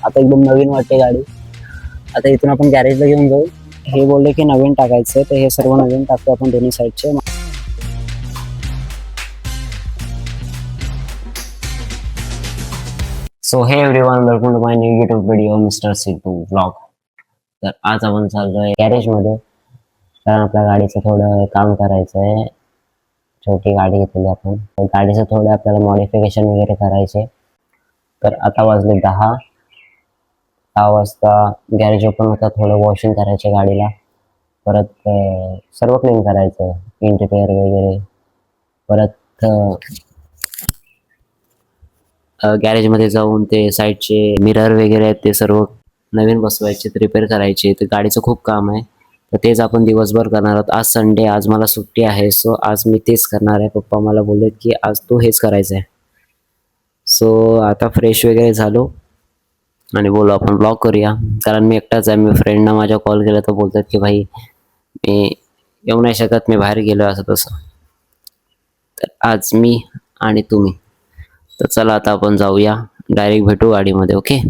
आता एकदम नवीन वाटते गाडी. आता इथून आपण गॅरेजला घेऊन जाऊ. हे बोलले की नवीन टाकायचं, तर हे सर्व नवीन टाकतो आपण दोन्ही साईडचे. So hey everyone, welcome to my new YouTube video mister Siddhu vlog. तर आज आपण चाललोय गॅरेजमध्ये, कारण आपल्या गाडीचं थोडं काम करायचं आहे. छोटी गाडी घेतलेली आपण, तर गाडीचं थोडं आपल्याला मॉडिफिकेशन वगैरे करायचे. तर आता वाजले 10 वाजता गॅरेज ओपन होतं. थोडं वॉशिंग करायचं गाडीला, परत सर्व क्लीन करायचं, इंटिरियर वगैरे. परत गॅरेजमध्ये जाऊन ते साईडचे मिरर वगैरे आहेत ते सर्व नवीन बसवायचे, रिपेअर करायचे. तर गाडीचं खूप काम आहे, तर तेच आपण दिवसभर करणार आहोत. आज संडे, आज मला सुट्टी आहे, सो आज मी तेच करणार आहे. पप्पा मला बोललेत की आज तू हेच करायचं आहे. सो आता फ्रेश वगैरे झालो आणि बोलू आपण ब्लॉग करूया, कारण मी एकटाच आहे. मी फ्रेंडना माझ्या कॉल केला तर बोलतात की भाई मी येऊ नाही शकत, मी बाहेर गेलो असं तसं. तर आज मी आणि तुम्ही. तर चला आता आपण जाऊया, डायरेक्ट भेटू गाडीमध्ये. ओके.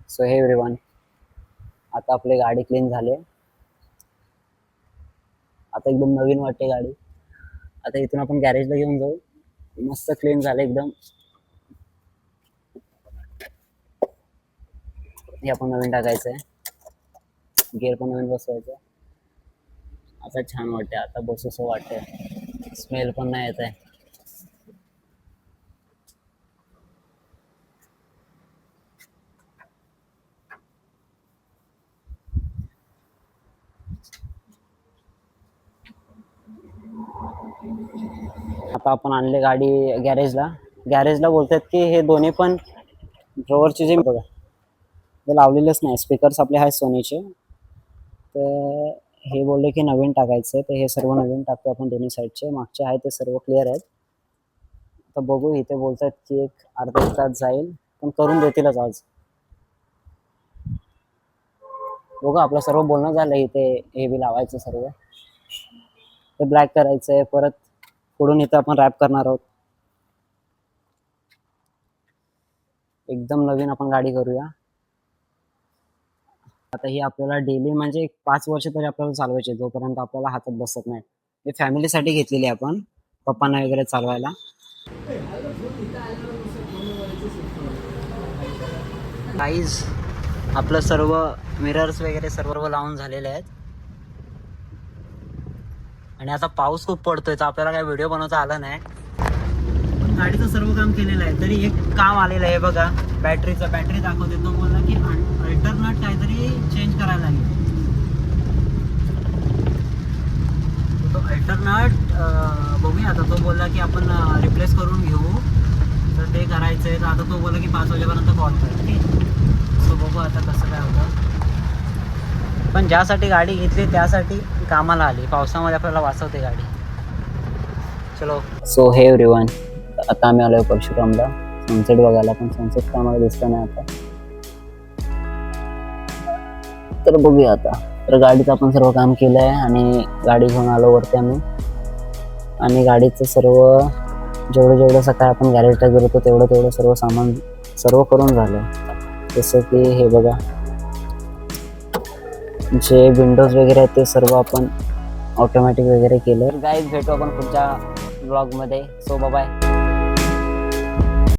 सो हे एव्हरीवन, आता आपली गाडी क्लीन झाली. आता एकदम नवीन वाटते गाडी. आता इथून आपण गॅरेजला घेऊन जाऊ. मस्त क्लीन झालं एकदम. हे आपण नवीन टाकायचं आहे, गिअर पण नवीन बसवायचं. आता छान वाटते, आता बसूसं वाटतंय, स्मेल पण नाही येत आहे. आता आपण आणले गाडी गॅरेजला बोलतात की हे दोन्ही पण ड्रॉवरचे जे बघा ते लावलेलेच नाही. स्पीकर्स आपले आहेत सोनीचे. तर हे बोलले की नवीन टाकायचं, तर हे सर्व नवीन टाकतो आपण दोन्ही साईडचे. मागचे आहे ते सर्व क्लिअर आहेत. आता बघू, इथे बोलतात की एक अर्धा तास जाईल, पण करून देतीलच आज. बघू, आपलं सर्व बोलणं झालं. इथे हे बी लावायचं, सर्व ते ब्लॅक करायचं आहे. परत पुढून इथं आपण रॅप करणार आहोत. एकदम नवीन आपण गाडी करूया. आता ही आपल्याला डेली म्हणजे 5 वर्ष तरी आपल्याला चालवायचे, जोपर्यंत आपल्याला हातात बसत नाही. ही फॅमिलीसाठी घेतलेली आपण, पप्पांना वगैरे चालवायला. गाईज, आपलं सर्व मिरर्स वगैरे सर्व लावून झालेले आहेत. आणि आता पाऊस खूप पडतोय, तर आपल्याला काय व्हिडिओ बनवता आला नाही. पण गाडीचं सर्व काम केलेलं आहे. तरी एक काम आलेलं आहे बघा, बॅटरी दाखवते. तो बोलला की अल्टरनेट काहीतरी चेंज करायला लागेल. तो अल्टरनेट बघूया. आता तो बोलला की आपण रिप्लेस करून घेऊ, तर ते करायचं आहे. तर आता तो बोलला की 5 वाजेपर्यंत कॉल कर. ठीक, सो बघू आता कसं काय होतं. पण ज्यासाठी गाडी घेतली त्यासाठी कामाला आली. पावसामध्ये आपल्याला वाचवते गाडी. चलो. सो हे एव्हरीवन, आता आम्ही आलोय परशुरामला सनसेट बघायला, पण सनसेट का आम्हाला दिसलं नाही आता. तर बघूया आता. तर गाडीचं आपण सर्व काम केलं आहे आणि गाडी घेऊन आलो वरती आम्ही. आणि गाडीचं जेवढं सकाळी आपण गॅरेजला गेलो होतो तेवढं सर्व सामान सर्व करून झालं. जसं की हे बघा, जे विंडोज वगैरे आहेत ते सर्व आपण ऑटोमॅटिक वगैरे केलं. गाईज, भेटू आपण पुढच्या ब्लॉगमध्ये. So bye.